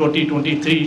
2023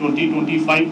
2025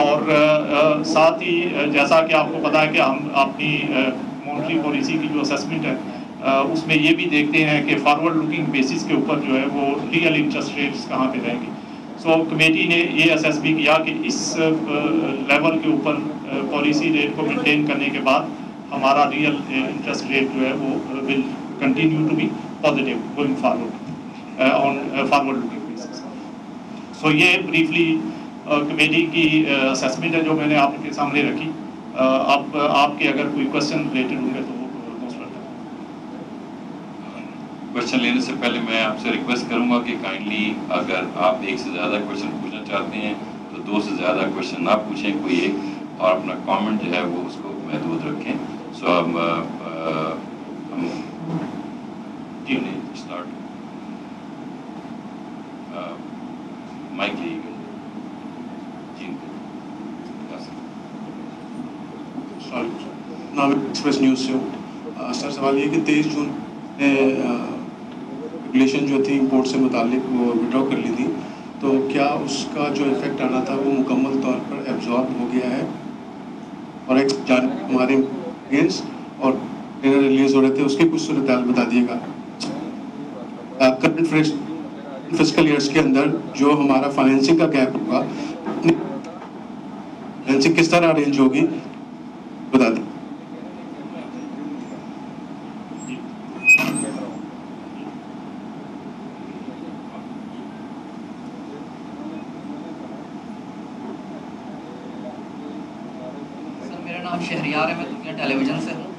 اور ساتھ ہی جیسا کہ آپ کو پتا ہے کہ ہم اپنی مونیٹری پالیسی کی جو اسیسمنٹ ہے اس میں یہ بھی دیکھتے ہیں کہ فارورڈ لوکنگ بیسس کے اوپر جو ہے وہ ریئل انٹرسٹ ریٹس کہاں پہ رہیں گے. سو کمیٹی نے یہ اسیس بھی کیا کہ اس لیول کے اوپر پالیسی ریٹ کو مینٹین کرنے کے بعد ہمارا ریئل انٹرسٹ ریٹ جو ہے وہ will continue to be positive going forward on forward looking basis. So یہ بریفلی کمیٹی کی اسیسمنٹ ہے جو میں نے آپ کے سامنے رکھی. اب آپ کے اگر کوئی کوشچن ریلیٹڈ ہوں گے تو موسٹ ویلکم. کوشچن لینے سے پہلے میں آپ سے ریکویسٹ کروں گا کہ کائنڈلی اگر آپ ایک سے زیادہ کوشچن پوچھنا چاہتے ہیں تو 2 سے زیادہ کوشچن نہ پوچھیں کوئی ایک, اور اپنا کامنٹ جو ہے وہ اس کو محدود رکھیں. سو ہم جی نہیں اسٹارٹ مائک لے گا جی. نام ایکسپریس نیوز سے ہوں. سر سوال یہ کہ 23 جون نے ریگولیشن جو تھی امپورٹ سے متعلق وہ وڈرا کر لی تھی, تو کیا اس کا جو افیکٹ آنا تھا وہ مکمل طور پر ایبزارب ہو گیا ہے؟ اور ایک ہمارے گینس اور ڈنر ریلیز ہو رہے تھے اس کی کچھ صورتحال بتا دیے گا. کرنٹ فسکل ایئرس کے اندر جو ہمارا فائنینسنگ کا گیپ ہوگا, فائنینسنگ کس طرح ارینج ہوگی بتا دیں. میرا نام شہریار ہے, میں دنیا ٹیلی ویژن سے ہوں.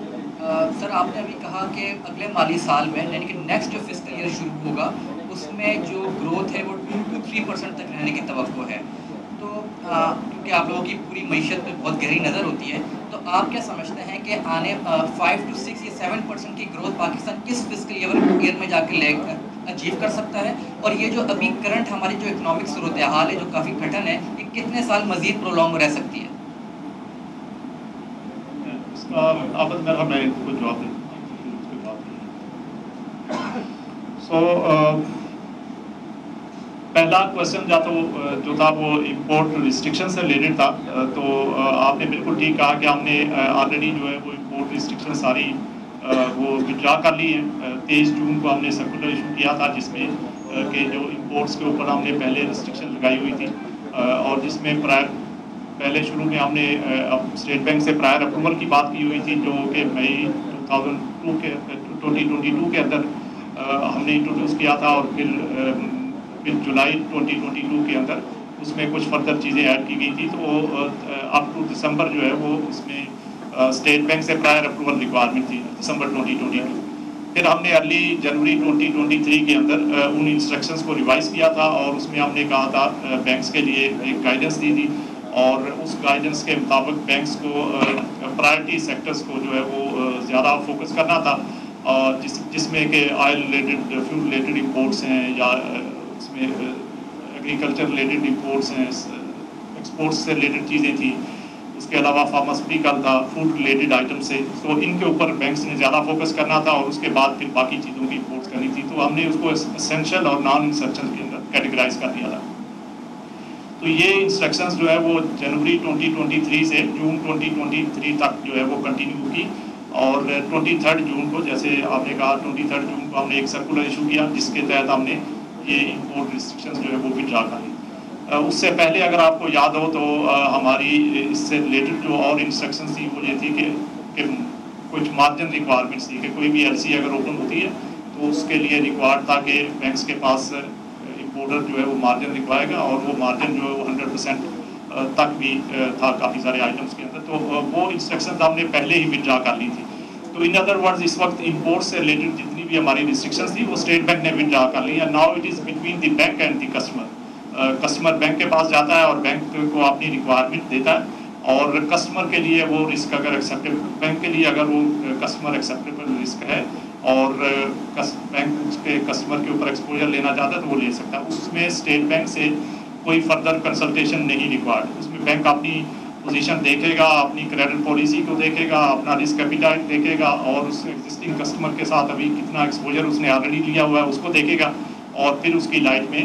سر آپ نے ابھی کہا کہ اگلے مالی سال میں یعنی کہ نیکسٹ جو فسکل ایئر شروع ہوگا اس میں جو گروتھ ہے وہ 2 to 3% تک رہنے کی توقع ہے. تو کیونکہ آپ لوگوں کی پوری معیشت پہ بہت گہری نظر ہوتی ہے, تو آپ کیا سمجھتے ہیں کہ آنے 5 to 6 یا 7% کی گروتھ پاکستان کس فسکل ایئر میں جا کے اچیو کر سکتا ہے؟ اور یہ جو ابھی کرنٹ ہماری جو اکنامک صورتحال ہے جو کافی کٹھن ہے, یہ کتنے سال مزید پرولونگ رہ سکتی ہے؟ میں کو جواب دوں. سو پہلا کوشچن جو تھا وہ امپورٹ ریسٹرکشن سے ریلیٹڈ تھا. تو آپ نے بالکل ٹھیک کہا کہ ہم نے آلریڈی جو ہے وہ امپورٹ ریسٹرکشن ساری وہ وڈرا کر لی ہیں. 23 جون کو ہم نے سرکولر ایشو کیا تھا جس میں کہ جو امپورٹس کے اوپر ہم نے پہلے ریسٹرکشن لگائی ہوئی تھی, اور جس میں پہلے شروع میں ہم نے اسٹیٹ بینک سے پرائر اپروول کی بات کی ہوئی تھی جو کہ مئی 2022 کے اندر ہم نے انٹروڈیوس کیا تھا, اور پھر جولائی 2022 کے اندر اس میں کچھ فردر چیزیں ایڈ کی گئی تھی. تو اپ ٹو دسمبر جو ہے وہ اس میں اسٹیٹ بینک سے پرائر اپروول ریکوائرمنٹ تھی دسمبر 2022. پھر ہم نے ارلی جنوری 2023 کے اندر ان انسٹرکشنز کو ریوائز کیا تھا, اور اس میں ہم نے کہا تھا بینکس کے لیے ایک گائیڈنس دی تھی, اور اس گائیڈنس کے مطابق بینکس کو پرائرٹی سیکٹرز کو جو ہے وہ زیادہ فوکس کرنا تھا, اور جس میں کہ oil related fuel related imports ہیں, یا اس میں ایگریکلچر ریلیٹڈ امپورٹس ہیں, ایکسپورٹس سے ریلیٹڈ چیزیں تھیں. اس کے علاوہ فارماسیوٹیکل تھا, فوڈ ریلیٹڈ آئٹمس سے. تو ان کے اوپر بینکس نے زیادہ فوکس کرنا تھا, اور اس کے بعد پھر باقی چیزوں کی امپورٹس کرنی تھی. تو ہم نے اس کو اسینشل اور نان اسینشل کے اندر کیٹیگرائز کر دیا تھا. تو یہ انسٹرکشنز جو ہے وہ جنوری 2023 سے جون 2023 تک جو ہے وہ کنٹینیو کی, اور 23 جون کو جیسے آپ نے کہا 23 جون کو ہم نے ایک سرکولر ایشو کیا جس کے تحت ہم نے یہ امپورٹ ریسٹرکشنز جو ہے وہ وڈرا کر لی. اس سے پہلے اگر آپ کو یاد ہو تو ہماری اس سے ریلیٹڈ جو اور انسٹرکشنز تھی وہ یہ تھی کہ کچھ مارجن ریکوائرمنٹس تھی کہ کوئی بھی ایل سی اگر اوپن ہوتی ہے تو اس کے لیے ریکوائرڈ تھا کہ بینکس کے پاس امپورٹر جو ہے وہ مارجن لکھوائے گا, اور وہ مارجن جو ہے وہ 100% تک بھی تھا کافی سارے آئٹمس کے اندر. تو وہ انسٹرکشنز ہم نے پہلے ہی وڈرا کر لی تھی. تو ان ادر ورڈز اس وقت امپورٹ سے ریلیٹڈ جتنی بھی ہماری ریسٹرکشنز تھی وہ اسٹیٹ بینک نے وڈرا کر لی ہے. Now it is between the bank and the customer. Customer bank کے پاس جاتا ہے اور بینک کو اپنی ریکوائرمنٹ دیتا ہے, اور کسٹمر کے لیے وہ رسک اگر ایکسیپٹیبل, بینک کے لیے اگر وہ کسٹمر ایکسیپٹیبل رسک ہے اور بینک کے کسٹمر کے اوپر ایکسپوجر لینا چاہتا ہے تو وہ لے سکتا ہے. اس میں اسٹیٹ بینک سے کوئی فردر کنسلٹیشن نہیں ریکوائرڈ. اس میں بینک اپنی پوزیشن دیکھے گا, اپنی کریڈٹ پالیسی کو دیکھے گا, اپنا رسک ایپیٹائٹ دیکھے گا, اور اس ایگزسٹنگ کسٹمر کے ساتھ ابھی کتنا ایکسپوجر اس نے آلریڈی لیا ہوا ہے اس کو دیکھے گا, اور پھر اس کی لائٹ میں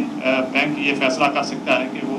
بینک یہ فیصلہ کر سکتا ہے کہ وہ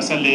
SLA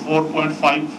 4.5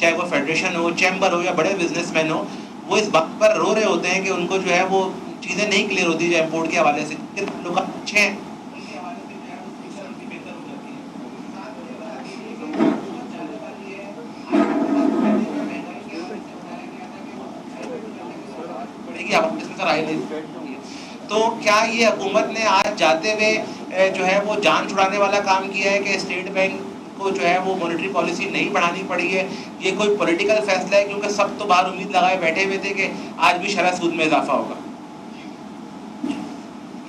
چاہے وہ فیڈریشن ہو, چیمبر ہو یا بڑے بزنس مین ہو, وہ اس بات پر رو رہے ہوتے ہیں کہ ان کو جو ہے وہ چیزیں نہیں کلیئر ہوتی جو امپورٹ کے حوالے سے. لوگ اچھے ہیں ان کے حوالے سے جو ہے وہ فیچر ان کی بہتر ہو جاتی ہے. تو کیا یہ حکومت نے آج جاتے ہوئے جو ہے وہ جان چھڑانے والا کام کیا ہے کہ اسٹیٹ بینک کو جو ہے وہ مانیٹری پالیسی نہیں بڑھانی پڑی ہے؟ یہ کوئی پولیٹیکل فیصلہ ہے کیونکہ سب تو باہر امید لگائے بیٹھے ہوئے تھے کہ آج بھی شرح سود میں اضافہ ہوگا.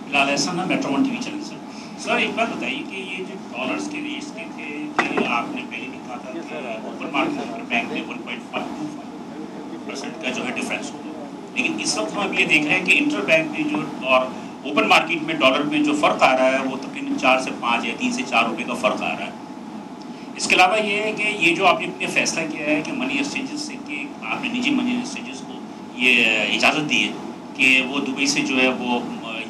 Bilal Ahsan Metro One TV وی چینل سے. سر ایک بات بتائیے کہ یہ جو ڈالرس کے ریٹس کے تھے کہ آپ نے پہلے بھی کہا تھا کہ اوپن مارکیٹ پر بینک میں 1.5% کا جو ہے ڈفرینس ہوگا, لیکن اس وقت ہم اب یہ دیکھ رہے ہیں کہ انٹر بینک میں جو اور اوپن مارکیٹ میں ڈالر میں جو فرق آ رہا ہے وہ تقریباً 4 سے 5 یا 3 سے 4 روپے کا فرق آ رہا ہے. اس کے علاوہ یہ ہے کہ یہ جو آپ نے فیصلہ کیا ہے کہ منی ایکسچینجز سے کہ آپ نے نجی منی ایکسچینجز کو یہ اجازت دی ہے کہ وہ دبئی سے جو ہے وہ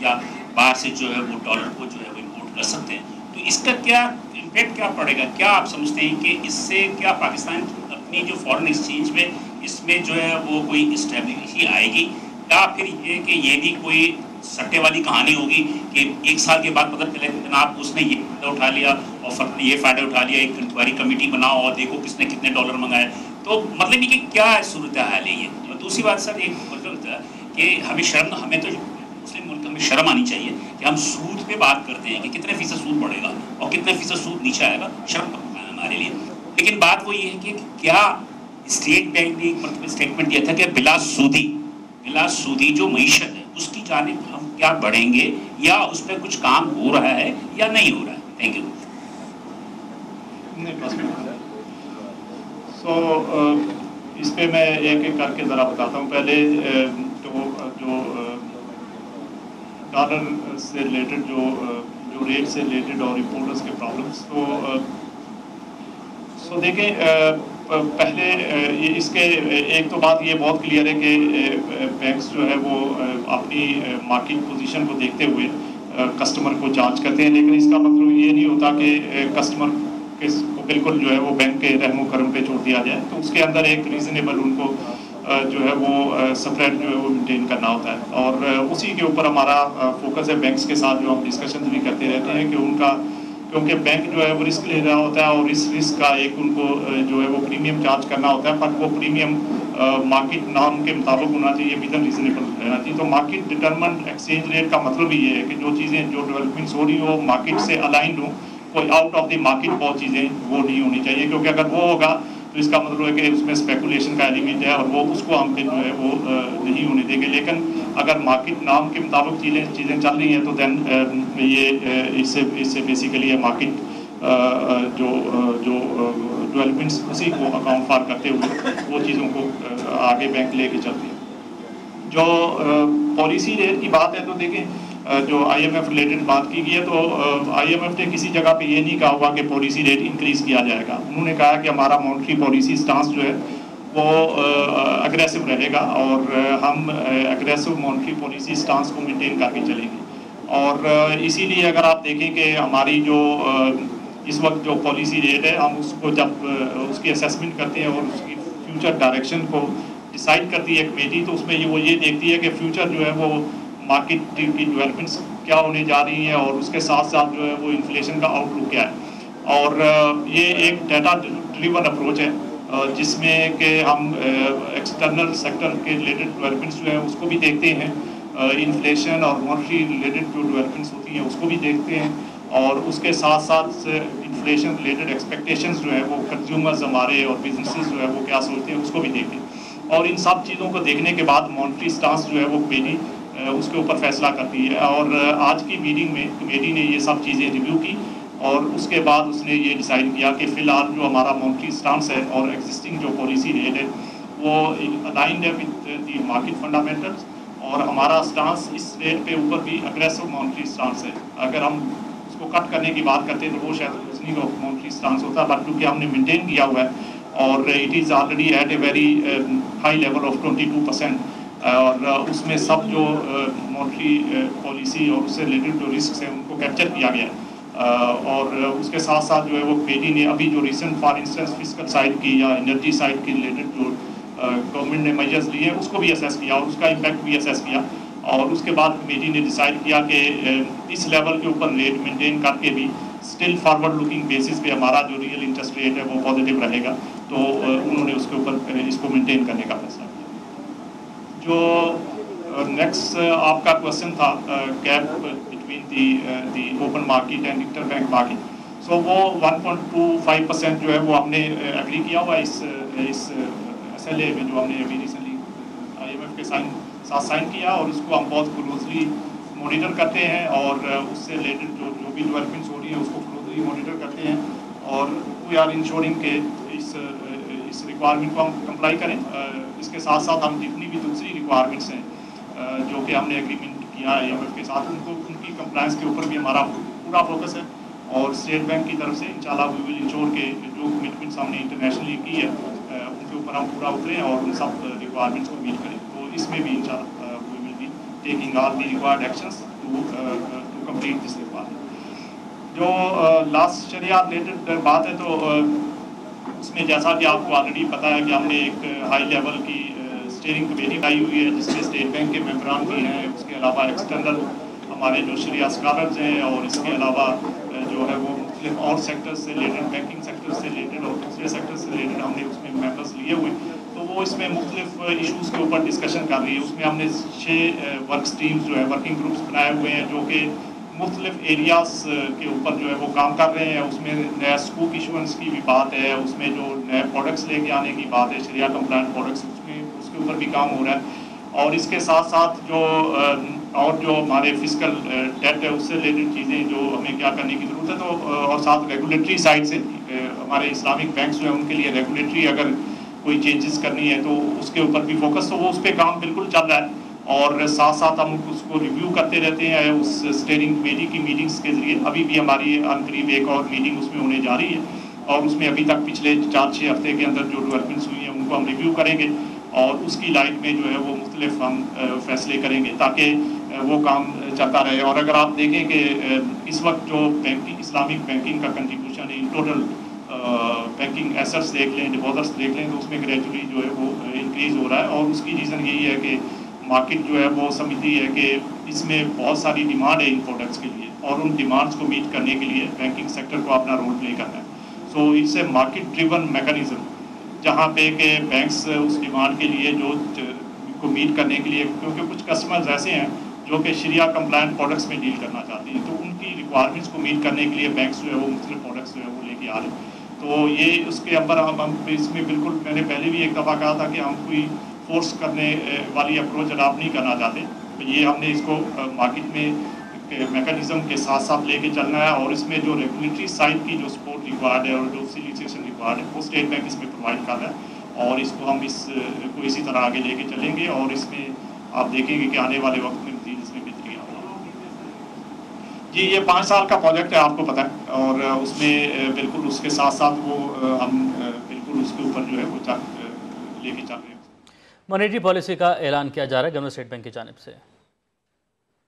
یا باہر سے جو ہے وہ ڈالر کو جو ہے وہ امپورٹ کر سکتے ہیں, تو اس کا کیا امپیکٹ کیا پڑے گا؟ کیا آپ سمجھتے ہیں کہ اس سے کیا پاکستان اپنی جو فارن ایکسچینج میں اس میں جو ہے وہ کوئی اسٹیبلٹی آئے گی, یا پھر یہ کہ یہ بھی کوئی سٹے والی کہانی ہوگی کہ 1 سال کے بعد پتہ چلے کہ جناب اس نے یہ فائدہ اٹھا لیا اور فرد نے یہ فائدہ اٹھا لیا, ایک انکوائری کمیٹی بناؤ اور دیکھو کس نے کتنے ڈالر منگائے. تو مطلب یہ کہ کیا صورتحال ہے یہ. اور دوسری بات سر ایک مطلب کہ ہمیں تو مسلم ملک میں شرم آنی چاہیے کہ ہم سود پہ بات کرتے ہیں کہ کتنے فیصد سود بڑھے گا اور کتنے فیصد سود نیچے آئے گا, شرم کا ہے ہمارے لیے. لیکن بات وہ یہ ہے کہ کیا اسٹیٹ بینک نے ایک مرتبہ اسٹیٹمنٹ دیا تھا کہ بلا سودی جو معیشت ہے اس کی جانب ہم کیا بڑھیں گے, یا اس پہ کچھ کام ہو رہا ہے یا نہیں ہو رہا ہے؟ Thank you. اس پہ میں ایک ایک کر کے ذرا بتاتا ہوں. پہلے جو ڈالر سے ریلیٹڈ جو ریٹ سے ریلیٹڈ اور امپورٹرس کے پرابلمس, تو دیکھیں پہلے اس کے ایک تو بات یہ بہت کلیئر ہے کہ بینکس جو ہے وہ اپنی مارکیٹ پوزیشن کو دیکھتے ہوئے کسٹمر کو جانچ کرتے ہیں, لیکن اس کا مطلب یہ نہیں ہوتا کہ کسٹمر کو بالکل جو ہے وہ بینک کے رحم و کرم پہ چھوڑ دیا جائے. تو اس کے اندر ایک ریزنیبل ان کو جو ہے وہ سپریٹ جو ہے وہ مینٹین کرنا ہوتا ہے, اور اسی کے اوپر ہمارا فوکس ہے. بینکس کے ساتھ جو ہم ڈسکشن بھی کرتے رہتے ہیں کہ ان کا, کیونکہ بینک جو ہے وہ رسک لے رہا ہوتا ہے اور اس رسک کا ایک ان کو جو ہے وہ پریمیم چارج کرنا ہوتا ہے, پر وہ پریمیم مارکیٹ نارم کے مطابق ہونا چاہیے, ودن ریزنیبل رہنا چاہیے. تو مارکیٹ ڈٹرمنڈ ایکسچینج ریٹ کا مطلب یہ ہے کہ جو چیزیں جو ڈیولپمنٹس ہو رہی ہوں مارکیٹ سے الائنڈ ہوں, کوئی آؤٹ آف دی مارکیٹ بہت چیزیں وہ نہیں ہونی چاہیے, کیونکہ اگر وہ ہوگا تو اس کا مطلب ہے کہ اس میں اسپیکولیشن کا ایلیمنٹ ہے اور وہ اس کو ہم پھر جو ہے وہ نہیں ہونے دیں گے. لیکن اگر مارکیٹ نام کے مطابق چیزیں چل رہی ہیں تو دین یہ اس سے بیسیکلی مارکیٹ جو ڈیولپمنٹس اسی کو اکاؤنٹ فار کرتے ہوئے وہ چیزوں کو آگے بینک لے کے چلتے ہیں. جو پالیسی ریٹ کی بات ہے تو دیکھیں جو آئی ایم ایف ریلیٹڈ بات کی گئی ہے, تو آئی ایم ایف نے کسی جگہ پہ یہ نہیں کہا ہوگا کہ پالیسی ریٹ انکریز کیا جائے گا. انہوں نے کہا کہ ہمارا مانیٹری پالیسی سٹانس جو ہے وہ اگریسو رہے گا اور ہم اگریسو مانیٹری پالیسی سٹانس کو مینٹین کر کے چلیں گے. اور اسی لیے اگر آپ دیکھیں کہ ہماری جو اس وقت جو پالیسی ریٹ ہے, ہم اس کو جب اس کی اسیسمنٹ کرتے ہیں اور اس کی فیوچر ڈائریکشن کو ڈیسائیڈ کرتی ہے کمیٹی, تو اس میں وہ یہ دیکھتی ہے کہ فیوچر جو ہے وہ مارکیٹ کی ڈیولپمنٹس کیا ہونے جا رہی ہیں اور اس کے ساتھ ساتھ جو ہے وہ انفلیشن کا آؤٹ لک کیا ہے. اور یہ ایک ڈیٹا ڈریون اپروچ ہے جس میں کہ ہم ایکسٹرنل سیکٹر کے ریلیٹڈ ڈیولپمنٹس جو ہیں اس کو بھی دیکھتے ہیں, انفلیشن اور مانیٹری ریلیٹڈ جو ڈیولپمنٹس ہوتی ہیں اس کو بھی دیکھتے ہیں, اور اس کے ساتھ ساتھ انفلیشن ریلیٹڈ ایکسپیکٹیشنز جو ہیں وہ کنزیومرز ہمارے اور بزنسز جو ہے وہ کیا سوچتے ہیں اس کو بھی دیکھتے ہیں. اور ان سب چیزوں کو دیکھنے کے بعد مانیٹری سٹانس جو ہے وہ کمیٹی اس کے اوپر فیصلہ کرتی ہے. اور آج کی میٹنگ میں کمیٹی نے یہ سب چیزیں ریویو کی اور اس کے بعد اس نے یہ ڈیسائیڈ کیا کہ فی الحال جو ہمارا مانیٹری سٹانس ہے اور ایگزسٹنگ جو پالیسی ریٹ ہے وہ الائنڈ ہے وتھ دی مارکیٹ فنڈامنٹلس, اور ہمارا سٹانس اس ریٹ پہ اوپر بھی اگریسو مانیٹری سٹانس ہے. اگر ہم اس کو کٹ کرنے کی بات کرتے ہیں تو وہ شاید اس کا مانیٹری سٹانس ہوتا ہے, بٹ کیونکہ ہم نے مینٹین کیا ہوا ہے اور it is already at a very high level of 22%, اور اس میں سب جو مانیٹری پالیسی اور اس سے ریلیٹڈ جو رسکس ہیں ان کو کیپچر کیا گیا ہے. اور اس کے ساتھ ساتھ جو ہے وہ کمیٹی نے ابھی جو recent for instance fiscal side کی یا انرجی سائڈ کی ریلیٹڈ جو گورنمنٹ نے میجرز لیے اس کو بھی اسیس کیا اور اس کا امپیکٹ بھی اسیس کیا، اور اس کے بعد کمیٹی نے ڈیسائیڈ کیا کہ اس لیول کے اوپر ریٹ مینٹین کر کے بھی اسٹل فارورڈ لوکنگ بیسس پہ ہمارا جو ریئل انٹرسٹ ریٹ ہے وہ پازیٹیو رہے گا، تو انہوں نے اس کے اوپر اس کو مینٹین کرنے کا فیصلہ کیا۔ جو نیکسٹ آپ کا کوشچن تھا gap between the open market and interbank market, so وہ 1.25% جو ہے وہ ہم نے ایگری کیا ہوا اس SLA میں جو ہم نے ابھی ریسنٹلی IMF کے ساتھ سائن کیا، اور اس کو ہم بہت کلوزلی مانیٹر کرتے ہیں، اور اس سے ریلیٹڈ جو بھی ڈیولپمنٹس ہو رہی ہیں اس کو کلوزلی مانیٹر کرتے ہیں، اور وی آر انشورنگ کہ اس ریکوائرمنٹ کو ہم کمپلائی کریں۔ اس کے ساتھ ساتھ ہم جتنی بھی دوسری ریکوائرمنٹس ہیں جو کہ ہم نے ایگریمنٹ کیا ہے IMF کے ساتھ، ان کی کمپلائنس کے اوپر بھی ہمارا پورا فوکس ہے، اور اسٹیٹ بینک کی طرف سے انشاءاللہ وی ول انشور کہ جو کمٹمنٹس ہم نے انٹرنیشنلی کی ہے ان کے اوپر ہم پورا اتریں اور ان سب ریکوائرمنٹس کو میٹ کریں، تو اس میں بھی انشاءاللہ we will be taking all the required actions to complete this requirement. جو لاسٹ شریعہ ریلیٹڈ بات ہے تو اس میں جیسا کہ آپ کو آلریڈی پتہ ہے کہ ہم نے ایک ہائی لیول کی اسٹیئرنگ کمیٹی بنائی ہوئی ہے جس میں اسٹیٹ بینک کے ممبران بھی ہیں، اس کے علاوہ ایکسٹرنل ہمارے جو شریعہ اسکالرز ہیں، اور اس کے علاوہ جو ہے وہ مختلف اور سیکٹرز سے ریلیٹڈ، بینکنگ سیکٹر سے ریلیٹڈ اور دوسرے سیکٹر سے ریلیٹڈ ہم نے اس میں ممبرس لیے ہوئے، تو وہ اس میں مختلف ایشوز کے اوپر ڈسکشن کر رہی ہے۔ اس میں ہم نے 6 ورک اسٹریمز جو ہے ورکنگ گروپس بنائے ہوئے ہیں جو کہ مختلف ایریاز کے اوپر جو ہے وہ کام کر رہے ہیں۔ اس میں نیا اسکوپ ایشوئنس کی بھی بات ہے، اس میں جو نئے پروڈکٹس لے کے آنے کی بات ہے، شریعہ کمپلائنٹ پروڈکٹس، اس کے اوپر بھی کام ہو رہا ہے، اور اس کے ساتھ ساتھ جو ہمارے فسکل ڈیٹ ہے اس سے ریلیٹڈ چیزیں جو ہمیں کیا کرنے کی ضرورت ہے، تو اور ساتھ ریگولیٹری سائڈ سے ہمارے اسلامک بینکس جو ہیں ان کے لیے ریگولیٹری اگر کوئی چینجز کرنی ہے تو اس کے اوپر بھی فوکس، تو وہ اس پہ کام بالکل چل رہا ہے، اور ساتھ ساتھ ہم اس کو ریویو کرتے رہتے ہیں اس اسٹیئرنگ کمیٹی کی میٹنگز کے ذریعے۔ ابھی بھی ہماری عن قریب ایک اور میٹنگ اس میں ہونے جا رہی ہے، اور اس میں ابھی تک پچھلے 4-6 ہفتے کے اندر جو ڈیولپمنٹس ہوئی ہیں ان کو ہم ریویو کریں گے، اور اس کی لائٹ میں جو ہے وہ مختلف ہم فیصلے کریں گے تاکہ وہ کام چلتا رہے۔ اور اگر آپ دیکھیں کہ اس وقت جو اسلامک بینکنگ کا کنٹریبیوشن ہے ٹوٹل بینکنگ ایسٹس دیکھ لیں، ڈپازٹس دیکھ لیں، تو اس میں گریجولی جو ہے وہ انکریز ہو رہا ہے، اور اس کی ریزن یہی ہے کہ مارکیٹ جو ہے وہ سمجھتی ہے کہ اس میں بہت ساری ڈیمانڈ ہے ان پروڈکٹس کے لیے، اور ان ڈیمانڈس کو میٹ کرنے کے لیے بینکنگ سیکٹر کو اپنا رول پلے کرنا ہے۔ So it's a market driven mechanism, جہاں پہ کہ بینکس اس ڈیمانڈ کے لیے جو کو میٹ کرنے کے لیے، کیونکہ کچھ کسٹمرز ایسے ہیں جو کہ شریعہ کمپلائنٹ پروڈکٹس میں ڈیل کرنا چاہتے ہیں، تو ان کی ریکوائرمنٹس کو میٹ کرنے کے لیے بینکس جو ہے وہ مختلف پروڈکٹس جو ہے وہ لے کے آ رہے ہیں۔ تو یہ اس کے اندر ہم اس میں بالکل، میں نے پہلے بھی ایک دفعہ کہا تھا کہ ہم کوئی فورس کرنے والی اپروچ اڈاپٹ نہیں کرنا چاہتے، تو یہ ہم نے اس کو مارکیٹ میں میکانزم کے ساتھ ساتھ لے کے چلنا ہے، اور اس میں جو ریگولیٹری سائڈ کی جو سپورٹ ریکوائرڈ ہے اور جو فیسیلیٹیشن ریکوائرڈ ہے وہ اسٹیٹ بینک اس میں پرووائڈ کر رہا ہے، اور اس کو ہم اس کو اسی طرح آگے لے کے چلیں گے، اور اس میں آپ دیکھیں گے کہ آنے والے وقت میں مزید اس میں بہتری آئے۔ جی یہ 5 سال کا پروجیکٹ ہے، آپ کو پتہ ہے، اور اس میں بالکل اس کے ساتھ ساتھ وہ ہم بالکل اس کے اوپر جو ہے وہ لے کے چل رہے ہیں۔ مانیٹری پالیسی کا اعلان کیا جا رہا ہے گورنمنٹ اسٹیٹ بینک کی جانب سے۔